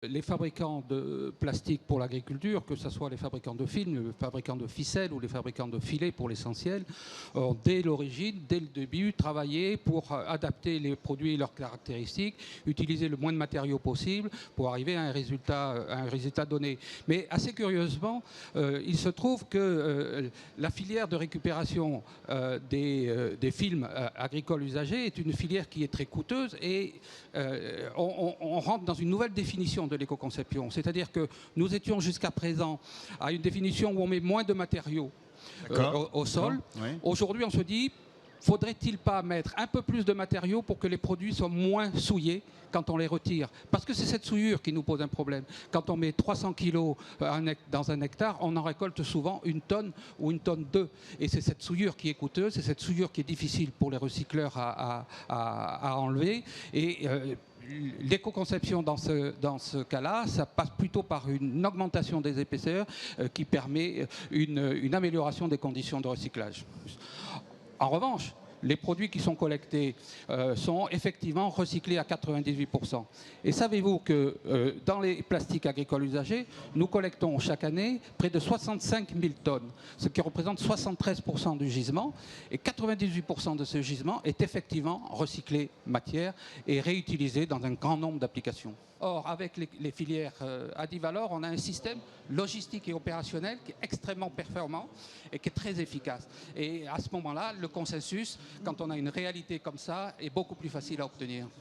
Les fabricants de plastique pour l'agriculture, que ce soit les fabricants de films, les fabricants de ficelles ou les fabricants de filets pour l'essentiel, ont dès l'origine, dès le début, travaillé pour adapter les produits et leurs caractéristiques, utiliser le moins de matériaux possible pour arriver à un résultat donné. Mais assez curieusement, il se trouve que la filière de récupération des films agricoles usagés est une filière qui est très coûteuse et on rentre dans une nouvelle définition de l'éco-conception. C'est-à-dire que nous étions jusqu'à présent à une définition où on met moins de matériaux au sol. Oui. Aujourd'hui, on se dit, faudrait-il pas mettre un peu plus de matériaux pour que les produits soient moins souillés quand on les retire? Parce que c'est cette souillure qui nous pose un problème. Quand on met 300 kilos dans un hectare, on en récolte souvent 1 tonne ou 1 tonne 2. Et c'est cette souillure qui est coûteuse, c'est cette souillure qui est difficile pour les recycleurs à enlever. Et l'éco-conception dans ce cas-là, ça passe plutôt par une augmentation des épaisseurs qui permet une amélioration des conditions de recyclage. En revanche, les produits qui sont collectés sont effectivement recyclés à 98%. Et savez-vous que dans les plastiques agricoles usagés, nous collectons chaque année près de 65 000 tonnes, ce qui représente 73% du gisement. Et 98% de ce gisement est effectivement recyclé matière et réutilisé dans un grand nombre d'applications. Or, avec les filières Adivalor, on a un système logistique et opérationnel qui est extrêmement performant et qui est très efficace. Et à ce moment-là, le consensus, quand on a une réalité comme ça, est beaucoup plus facile à obtenir.